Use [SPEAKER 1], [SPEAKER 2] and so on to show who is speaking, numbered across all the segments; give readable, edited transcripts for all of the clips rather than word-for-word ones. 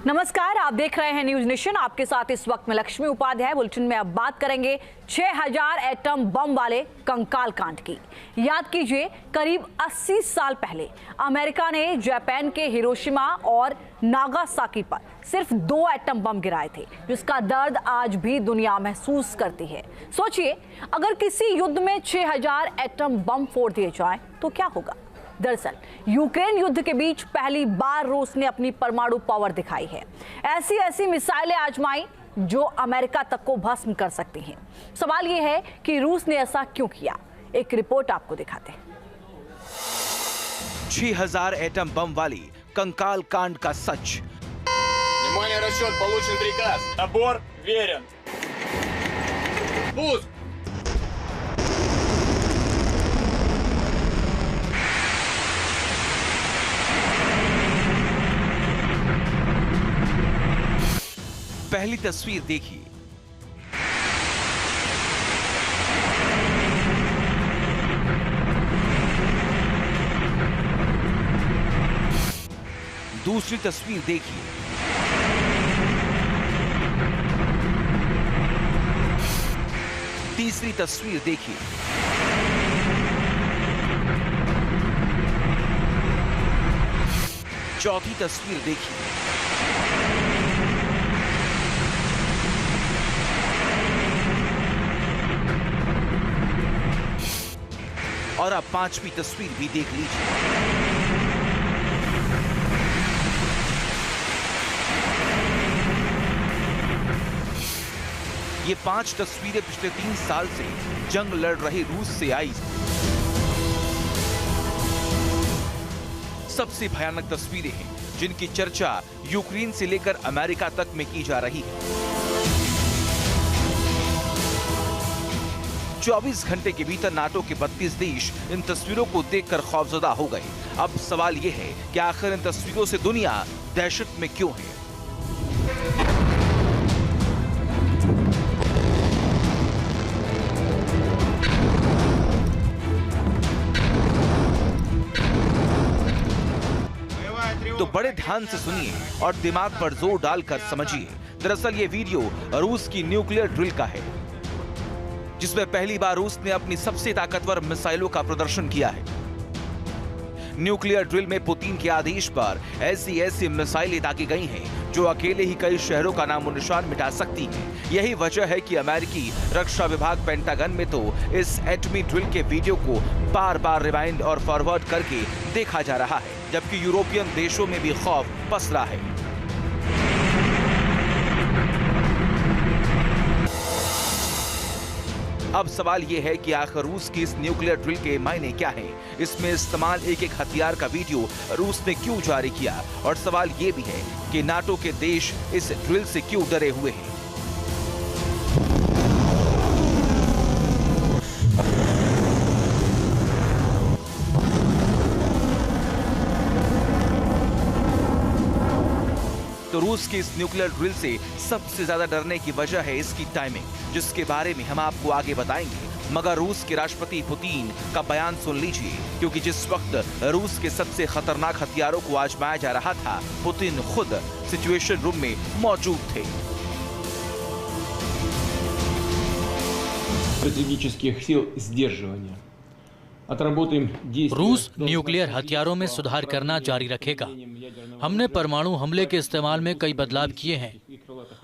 [SPEAKER 1] नमस्कार, आप देख रहे हैं न्यूज नेशन। आपके साथ इस वक्त में लक्ष्मी उपाध्याय। बुलेटिन में अब बात करेंगे 6000 एटम बम वाले कंकाल कांड की। याद कीजिए, करीब 80 साल पहले अमेरिका ने जापान के हिरोशिमा और नागासाकी पर सिर्फ 2 एटम बम गिराए थे, जिसका दर्द आज भी दुनिया महसूस करती है। सोचिए, अगर किसी युद्ध में 6000 एटम बम फोड़ दिए जाएं तो क्या होगा। दरअसल यूक्रेन युद्ध के बीच पहली बार रूस ने अपनी परमाणु पावर दिखाई है। ऐसी मिसाइलें आजमाई जो अमेरिका तक को भस्म कर सकती हैं। सवाल यह है कि रूस ने ऐसा क्यों किया। एक रिपोर्ट आपको दिखाते हैं।
[SPEAKER 2] 6000 एटम बम वाली कंकाल कांड का सच।
[SPEAKER 3] Внимание, расчет, получен приказ. Набор верен. Пуск.
[SPEAKER 2] पहली तस्वीर देखिए। दूसरी तस्वीर देखिए। तीसरी तस्वीर देखिए। चौथी तस्वीर देखिए। और अब 5वीं तस्वीर भी देख लीजिए। ये 5 तस्वीरें पिछले 3 साल से जंग लड़ रहे रूस से आई। सबसे भयानक तस्वीरें हैं जिनकी चर्चा यूक्रेन से लेकर अमेरिका तक में की जा रही है। 24 घंटे के भीतर नाटो के 32 देश इन तस्वीरों को देखकर खौफजदा हो गए। अब सवाल यह है कि आखिर इन तस्वीरों से दुनिया दहशत में क्यों है। तो बड़े ध्यान से सुनिए और दिमाग पर जोर डालकर समझिए। दरअसल ये वीडियो रूस की न्यूक्लियर ड्रिल का है, जिसमें पहली बार रूस ने अपनी सबसे ताकतवर मिसाइलों का प्रदर्शन किया है। न्यूक्लियर ड्रिल में पुतिन के आदेश पर ऐसी मिसाइलें दागी गई हैं जो अकेले ही कई शहरों का नामो निशान मिटा सकती हैं। यही वजह है कि अमेरिकी रक्षा विभाग पेंटागन में तो इस एटमी ड्रिल के वीडियो को बार-बार रिवाइंड और फॉरवर्ड करके देखा जा रहा है, जबकि यूरोपियन देशों में भी खौफ पसरा है। अब सवाल यह है कि आखिर रूस की इस न्यूक्लियर ड्रिल के मायने क्या हैं? इसमें इस्तेमाल एक हथियार का वीडियो रूस ने क्यों जारी किया? और सवाल यह भी है कि नाटो के देश इस ड्रिल से क्यों डरे हुए हैं? तो रूस की इस न्यूक्लियर ड्रिल से सबसे ज्यादा डरने की वजह है इसकी टाइमिंग, जिसके बारे में हम आपको आगे बताएंगे। मगर रूस के राष्ट्रपति पुतिन का बयान सुन लीजिए, क्योंकि जिस वक्त रूस के सबसे खतरनाक हथियारों को आजमाया जा रहा था, पुतिन खुद सिचुएशन रूम में मौजूद थे।
[SPEAKER 4] स्ट्रेटेजिकих сил сдерживания.
[SPEAKER 5] रूस न्यूक्लियर हथियारों में सुधार करना जारी रखेगा। हमने परमाणु हमले के इस्तेमाल में कई बदलाव किए हैं।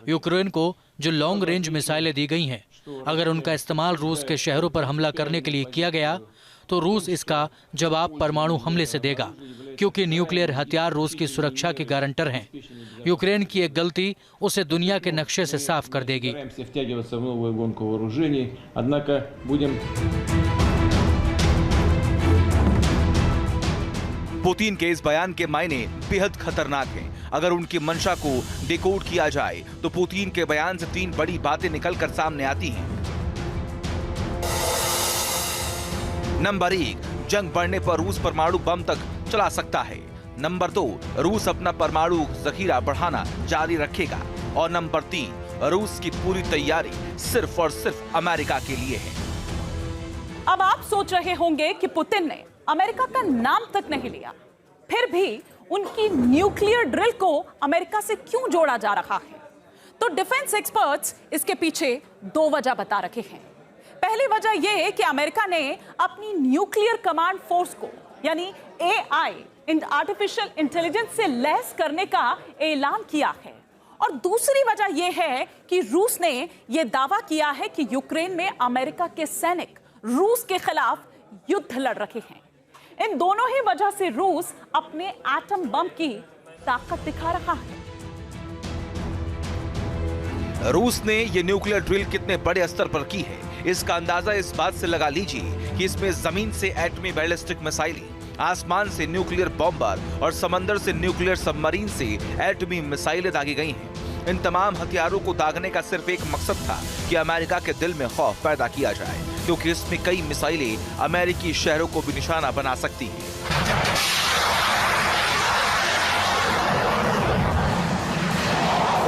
[SPEAKER 5] यूक्रेन को जो लॉन्ग रेंज मिसाइलें दी गई हैं, अगर उनका इस्तेमाल रूस के शहरों पर हमला करने के लिए किया गया तो रूस इसका जवाब परमाणु हमले से देगा, क्योंकि न्यूक्लियर हथियार रूस की सुरक्षा के गारंटर हैं। यूक्रेन की एक गलती उसे दुनिया के नक्शे से साफ कर देगी।
[SPEAKER 2] पुतिन के इस बयान के मायने बेहद खतरनाक हैं। अगर उनकी मंशा को डिकोड किया जाए तो पुतिन के बयान से 3 बड़ी बातें निकलकर सामने आती हैं। नंबर 1, जंग बढ़ने पर रूस परमाणु बम तक चला सकता है। नंबर 2, रूस अपना परमाणु जखीरा बढ़ाना जारी रखेगा। और नंबर 3, रूस की पूरी तैयारी सिर्फ और सिर्फ अमेरिका के लिए है।
[SPEAKER 1] अब आप सोच रहे होंगे कि पुतिन ने अमेरिका का नाम तक नहीं लिया, फिर भी
[SPEAKER 6] उनकी न्यूक्लियर ड्रिल को अमेरिका से क्यों जोड़ा जा रहा है? तो डिफेंस एक्सपर्ट्स इसके पीछे दो वजह बता रखे हैं। पहली वजह यह कि अमेरिका ने अपनी न्यूक्लियर कमांड फोर्स को यानी AI आर्टिफिशियल इंटेलिजेंस से लैस करने का ऐलान किया है। और दूसरी वजह यह है कि रूस ने यह दावा किया है कि यूक्रेन में अमेरिका के सैनिक रूस के खिलाफ युद्ध लड़ रहे हैं। इन दोनों ही वजह से रूस अपने एटम बम की ताकत दिखा रहा है।
[SPEAKER 2] रूस ने ये न्यूक्लियर ड्रिल कितने बड़े स्तर पर की है, इसका अंदाजा इस बात से लगा लीजिए कि इसमें जमीन से एटमी बैलिस्टिक मिसाइलें, आसमान से न्यूक्लियर बॉम्बर और समंदर से न्यूक्लियर सबमरीन से एटमी मिसाइलें दागी गई हैं। इन तमाम हथियारों को दागने का सिर्फ एक मकसद था कि अमेरिका के दिल में खौफ पैदा किया जाए, क्योंकि इसमें कई मिसाइलें अमेरिकी शहरों को भी निशाना बना सकती हैं।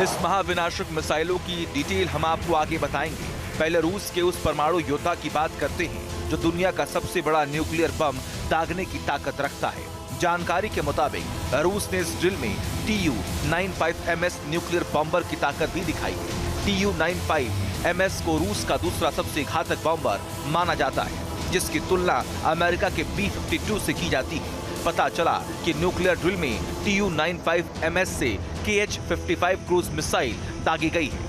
[SPEAKER 2] इस महाविनाशक मिसाइलों की डिटेल हम आपको आगे बताएंगे। पहले रूस के उस परमाणु योद्धा की बात करते हैं जो दुनिया का सबसे बड़ा न्यूक्लियर बम दागने की ताकत रखता है। जानकारी के मुताबिक रूस ने इस ड्रिल में Tu-95MS न्यूक्लियर बॉम्बर की ताकत भी दिखाई है। Tu-95MS को रूस का दूसरा सबसे घातक बॉम्बर माना जाता है, जिसकी तुलना अमेरिका के B-52 से की जाती है। पता चला कि न्यूक्लियर ड्रिल में Tu-95MS से KH-55 क्रूज मिसाइल दागी गई है।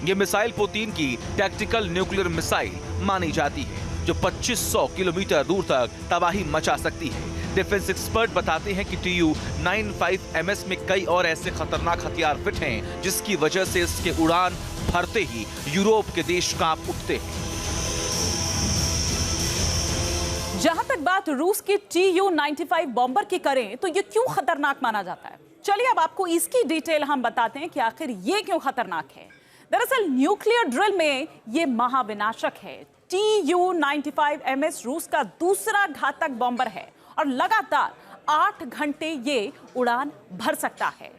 [SPEAKER 2] ये मिसाइल पुतिन की टैक्टिकल न्यूक्लियर मिसाइल मानी जाती है, जो 2500 किलोमीटर दूर तक तबाही मचा सकती है। डिफेंस एक्सपर्ट बताते हैं कि Tu-95MS में कई और ऐसे खतरनाक हथियार फिट हैं, जिसकी वजह से इसके उड़ान भरते ही यूरोप के देश कांप उठते हैं।
[SPEAKER 6] जहां तक बात रूस की Tu-95 बॉम्बर की करें तो ये क्यों खतरनाक माना जाता है? चलिए अब आपको इसकी डिटेल हम बताते हैं कि आखिर ये क्यों खतरनाक है। दरअसल न्यूक्लियर ड्रिल में ये महाविनाशक है। Tu-95MS रूस का दूसरा घातक बॉम्बर है और लगातार 8 घंटे ये उड़ान भर सकता है।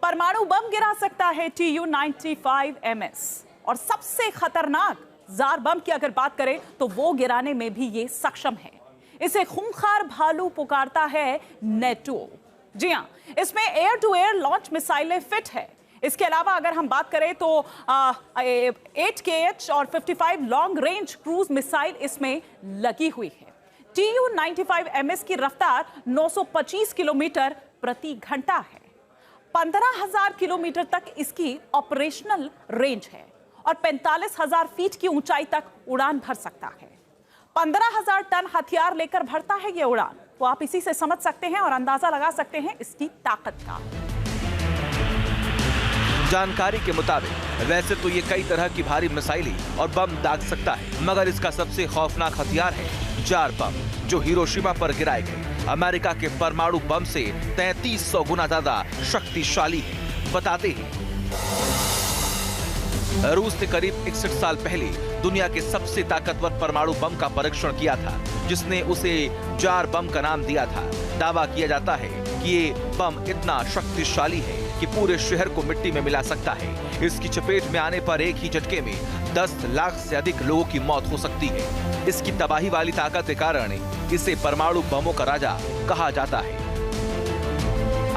[SPEAKER 6] परमाणु बम गिरा सकता है Tu-95MS, और सबसे खतरनाक जार बम की अगर बात करें तो वो गिराने में भी ये सक्षम है। इसे खूंखार भालू पुकारता है नेटो। जी हां, इसमें एयर टू एयर लॉन्च मिसाइलें फिट है। इसके अलावा अगर हम बात करें तो 8KH और 55 लॉन्ग रेंज क्रूज मिसाइल इसमें लगी हुई है। Tu-95MS की रफ्तार 925 किलोमीटर प्रति घंटा है। 15,000 किलोमीटर तक इसकी ऑपरेशनल रेंज है और 45,000 फीट की ऊंचाई तक उड़ान भर सकता है। 15,000 टन हथियार लेकर भरता है ये उड़ान, तो आप इसी से समझ सकते हैं और अंदाजा लगा सकते हैं इसकी ताकत का।
[SPEAKER 2] जानकारी के मुताबिक वैसे तो ये कई तरह की भारी मिसाइलें और बम दाग सकता है, मगर इसका सबसे खौफनाक हथियार है जार बम, जो हिरोशिमा पर गिराए गए अमेरिका के परमाणु बम से 3300 गुना ज्यादा शक्तिशाली है। बताते हैं रूस ने करीब 61 साल पहले दुनिया के सबसे ताकतवर परमाणु बम का परीक्षण किया था, जिसने उसे जार बम का नाम दिया था। दावा किया जाता है कि ये बम इतना शक्तिशाली है कि पूरे शहर को मिट्टी में मिला सकता है। इसकी चपेट में आने पर एक ही झटके में 10 लाख से अधिक लोगों की मौत हो सकती है। इसकी तबाही वाली ताकत के कारण इसे परमाणु बमों का राजा कहा जाता है।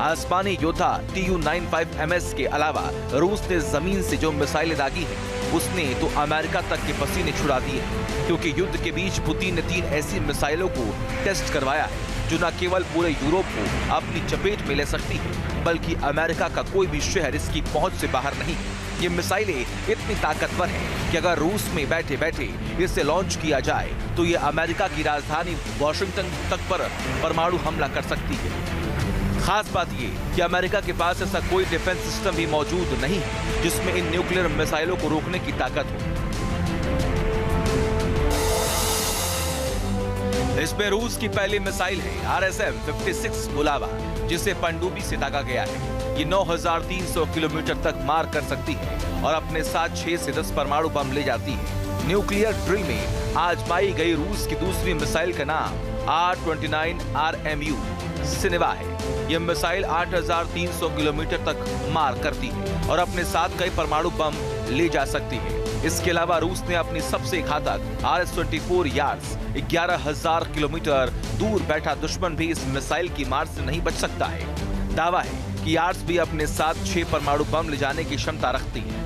[SPEAKER 2] आसमानी योद्धा Tu-95MS के अलावा रूस ने जमीन से जो मिसाइलें दागी है, उसने तो अमेरिका तक के पसीने छुड़ा दिए, क्योंकि युद्ध के बीच पुतिन ने 3 ऐसी मिसाइलों को टेस्ट करवाया है जो न केवल पूरे यूरोप को अपनी चपेट में ले सकती है, बल्कि अमेरिका का कोई भी शहर इसकी पहुंच से बाहर नहीं। ये मिसाइलें इतनी ताकतवर हैं कि अगर रूस में बैठे बैठे इसे लॉन्च किया जाए तो ये अमेरिका की राजधानी वॉशिंगटन तक पर परमाणु हमला कर सकती है। खास बात ये कि अमेरिका के पास ऐसा कोई डिफेंस सिस्टम भी मौजूद नहीं है जिसमें इन न्यूक्लियर मिसाइलों को रोकने की ताकत हो। इसमें रूस की पहली मिसाइल है RSM-56 बुलावा, जिसे पनडुब्बी से दागा गया है। ये 9300 किलोमीटर तक मार कर सकती है और अपने साथ 6 से 10 परमाणु बम ले जाती है। न्यूक्लियर ड्रिल में आजमाई गई रूस की दूसरी मिसाइल का नाम R-29 RMU सिनेवा है। यह मिसाइल 8300 किलोमीटर तक मार करती है और अपने साथ कई परमाणु बम ले जा सकती है। इसके अलावा रूस ने अपनी सबसे घातक RS-24 यार्ड्स 11,000 किलोमीटर दूर बैठा दुश्मन भी इस मिसाइल की मार से नहीं बच सकता है। दावा है कि यार्ड्स भी अपने साथ 6 परमाणु बम ले जाने की क्षमता रखती है।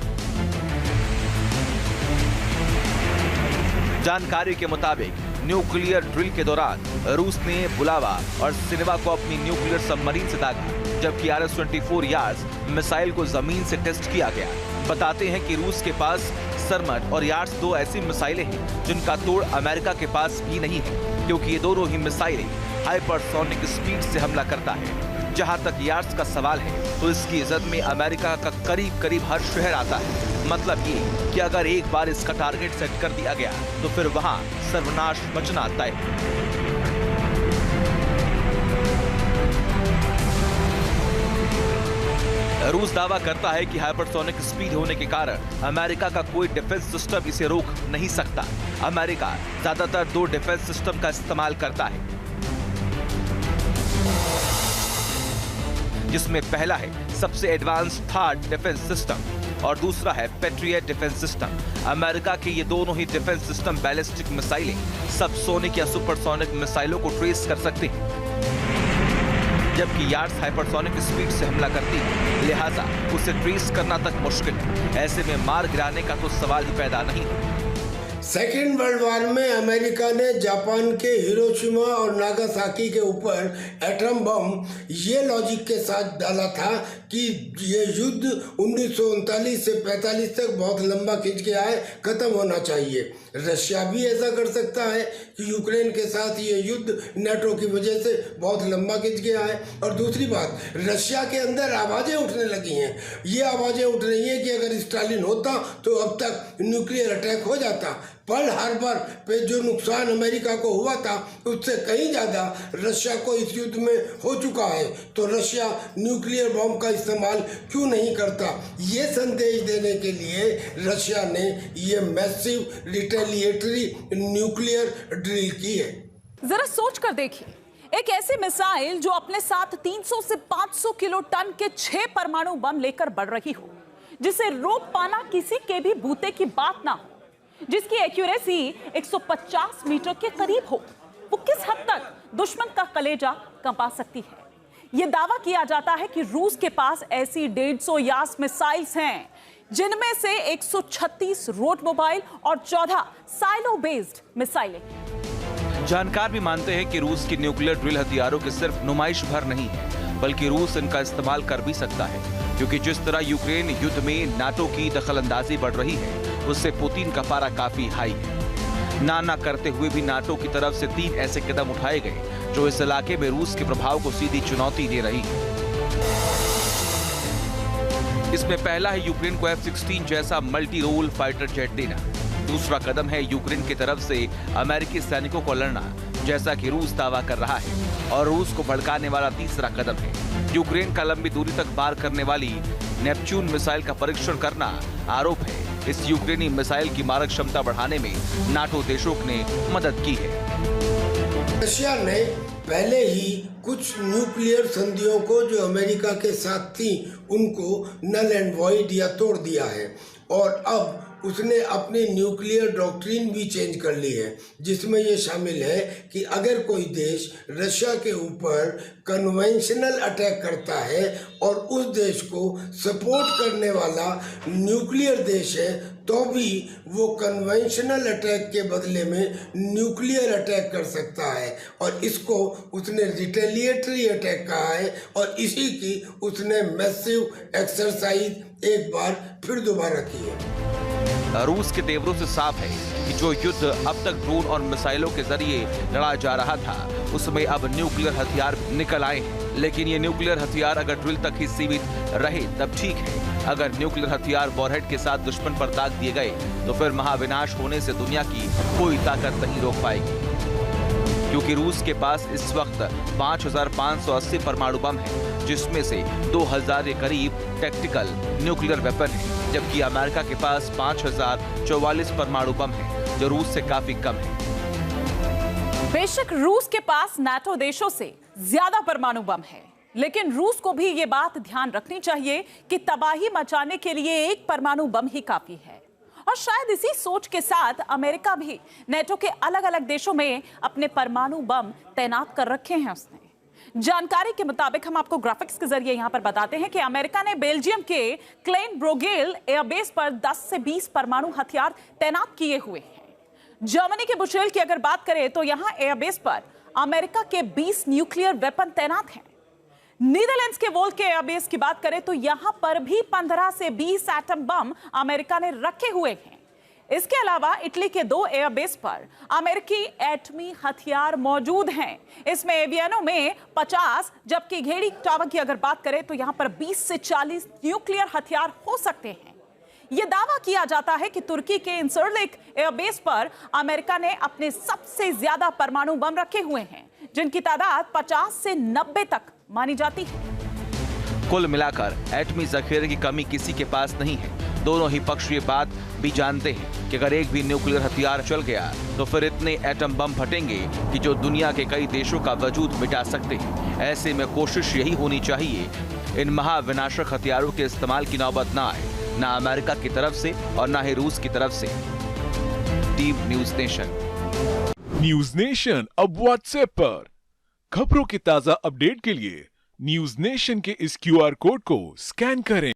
[SPEAKER 2] जानकारी के मुताबिक न्यूक्लियर ड्रिल के दौरान रूस ने बुलावा और सिनेवा को अपनी न्यूक्लियर सबमरीन से दागा, जबकि RS-24 यार्ड्स मिसाइल को जमीन से टेस्ट किया गया। बताते हैं कि रूस के पास सरमट और यार्ड्स 2 ऐसी मिसाइलें हैं जिनका तोड़ अमेरिका के पास भी नहीं है, क्योंकि ये दोनों ही मिसाइलें हाइपरसोनिक स्पीड से हमला करता है। जहां तक यार्ड्स का सवाल है तो इसकी इज्जत में अमेरिका का करीब करीब हर शहर आता है। मतलब ये कि अगर एक बार इसका टारगेट सेट कर दिया गया तो फिर वहां सर्वनाश मचना तय है। रूस दावा करता है कि हाइपरसोनिक स्पीड होने के कारण अमेरिका का कोई डिफेंस सिस्टम इसे रोक नहीं सकता। अमेरिका ज्यादातर 2 डिफेंस सिस्टम का इस्तेमाल करता है, जिसमें पहला है सबसे एडवांस थर्ड डिफेंस सिस्टम और दूसरा है पैट्रियट डिफेंस सिस्टम। अमेरिका के ये दोनों ही डिफेंस सिस्टम बैलिस्टिक मिसाइलें सबसोनिक या सुपरसोनिक मिसाइलों को ट्रेस कर सकते हैं, जबकि यार्ड्स हाइपरसोनिक स्पीड से हमला करती है, लिहाजा उसे ट्रेस करना तक मुश्किल है। ऐसे में मार गिराने का तो सवाल ही पैदा नहीं है।
[SPEAKER 7] सेकेंड वर्ल्ड वॉर में अमेरिका ने जापान के हिरोशिमा और नागासाकी के ऊपर एटम बम ये लॉजिक के साथ डाला था कि ये युद्ध 1939 से 45 तक बहुत लंबा खिंच गया है, खत्म होना चाहिए। रशिया भी ऐसा कर सकता है कि यूक्रेन के साथ ये युद्ध नाटो की वजह से बहुत लंबा खिंच गया है। और दूसरी बात, रशिया के अंदर आवाज़ें उठने लगी हैं। ये आवाज़ें उठ रही हैं कि अगर स्टालिन होता तो अब तक न्यूक्लियर अटैक हो जाता। पर्ल हार्बर पे जो नुकसान अमेरिका को हुआ था उससे कहीं ज़्यादा रशिया को इस युद्ध में हो चुका है, तो रशिया न्यूक्लियर बम का इस्तेमाल क्यों नहीं करता? ये संदेश देने के लिए रशिया ने ये मैसिव रिटेलिएटरी न्यूक्लियर ड्रिल की है।
[SPEAKER 6] जरा सोच कर देखिए, एक ऐसी मिसाइल जो अपने साथ 300 से 500 किलो टन के 6 परमाणु बम लेकर बढ़ रही हो, जिसे रोक पाना किसी के भी बूते की बात ना हो, जिसकी एक्यूरेसी 150 मीटर के करीब हो, वो किस हद तक दुश्मन का कलेजा कंपा सकती है? यह दावा किया जाता है कि रूस के पास ऐसी 150 यास मिसाइल्स हैं, जिनमें से 136 रोड मोबाइल और 14 साइलो बेस्ड मिसाइलें।
[SPEAKER 2] जानकार भी मानते हैं कि रूस की न्यूक्लियर ड्रिल हथियारों की सिर्फ नुमाइश भर नहीं है, बल्कि रूस इनका इस्तेमाल कर भी सकता है, क्योंकि जिस तरह यूक्रेन युद्ध में नाटो की दखलंदाजी बढ़ रही है, उससे पुतिन का पारा काफी हाई है। ना करते हुए भी नाटो की तरफ से 3 ऐसे कदम उठाए गए जो इस इलाके में रूस के प्रभाव को सीधी चुनौती दे रही है। इसमें पहला है यूक्रेन को F-16 जैसा मल्टी रोल फाइटर जेट देना। दूसरा कदम है यूक्रेन की तरफ से अमेरिकी सैनिकों को लड़ना, जैसा कि रूस दावा कर रहा है। और रूस को भड़काने वाला तीसरा कदम है यूक्रेन का लंबी दूरी तक पार करने वाली नेपच्यून मिसाइल का परीक्षण करना। आरोप है इस यूक्रेनी मिसाइल की मारक क्षमता बढ़ाने में नाटो देशों ने मदद की है।
[SPEAKER 7] रशिया ने पहले ही कुछ न्यूक्लियर संधियों को जो अमेरिका के साथ थी उनको नल एंड वॉइड या तोड़ दिया है, और अब उसने अपनी न्यूक्लियर डॉक्ट्रिन भी चेंज कर ली है, जिसमें ये शामिल है कि अगर कोई देश रशिया के ऊपर कन्वेंशनल अटैक करता है और उस देश को सपोर्ट करने वाला न्यूक्लियर देश है, तो भी वो कन्वेंशनल अटैक के बदले में न्यूक्लियर अटैक कर सकता है। और इसको उसने रिटेलिएटरी अटैक कहा है, और इसी की उसने मैसिव एक्सरसाइज एक बार फिर दोबारा की है।
[SPEAKER 2] रूस के तेवरों से साफ है कि जो युद्ध अब तक ड्रोन और मिसाइलों के जरिए लड़ा जा रहा था, उसमें अब न्यूक्लियर हथियार निकल आए हैं। लेकिन ये न्यूक्लियर हथियार अगर ड्रिल तक ही सीमित रहे तब ठीक है। अगर न्यूक्लियर हथियार वॉरहेड के साथ दुश्मन पर दाग दिए गए तो फिर महाविनाश होने से दुनिया की कोई ताकत नहीं रोक पाएगी, क्योंकि रूस के पास इस वक्त 5580 परमाणु बम है, जिसमें से 2000 के करीब टैक्टिकल न्यूक्लियर वेपन है, जबकि अमेरिका के पास 5044 परमाणु बम है, जो रूस से काफी कम है।
[SPEAKER 6] बेशक रूस के पास नाटो देशों से ज्यादा परमाणु बम है, लेकिन रूस को भी ये बात ध्यान रखनी चाहिए कि तबाही मचाने के लिए एक परमाणु बम ही काफी है। और शायद इसी सोच के साथ अमेरिका भी नाटो के अलग अलग देशों में अपने परमाणु बम तैनात कर रखे हैं उसने। जानकारी के मुताबिक हम आपको ग्राफिक्स के जरिए यहां पर बताते हैं कि अमेरिका ने बेल्जियम के क्लेन ब्रोगेल एयरबेस पर 10 से 20 परमाणु हथियार तैनात किए हुए हैं। जर्मनी के बुशेल की अगर बात करें तो यहां एयरबेस पर अमेरिका के 20 न्यूक्लियर वेपन तैनात हैं। नीदरलैंड्स के वोल्क के एयरबेस की बात करें तो यहां पर भी 15 से 20 एटम बम अमेरिका ने रखे हुए हैं। इसके अलावा इटली के 2 एयरबेस पर अमेरिकी एटमी हथियार मौजूद हैं। इसमें एवियानो में 50 जबकि घेड़ी टावर की अगर बात करें तो यहां पर 20 से 40 न्यूक्लियर हथियार हो सकते हैं। यह दावा किया जाता है कि तुर्की के इंसरलिक एयरबेस पर अमेरिका ने अपने सबसे ज्यादा परमाणु बम रखे हुए हैं, जिनकी तादाद 50 से 90 तक मानी जाती है।
[SPEAKER 2] कुल मिलाकर एटमी जखीरे की कमी किसी के पास नहीं है। दोनों ही पक्ष ये बात भी जानते हैं कि अगर एक भी न्यूक्लियर हथियार चल गया तो फिर इतने एटम बम फटेंगे कि जो दुनिया के कई देशों का वजूद मिटा सकते हैं। ऐसे में कोशिश यही होनी चाहिए इन महाविनाशक हथियारों के इस्तेमाल की नौबत ना आए, ना अमेरिका की तरफ से और ना ही रूस की तरफ से। Team news nation.
[SPEAKER 8] News nation अब व्हाट्सएप पर खबरों के ताजा अपडेट के लिए न्यूज नेशन के इस QR कोड को स्कैन करें।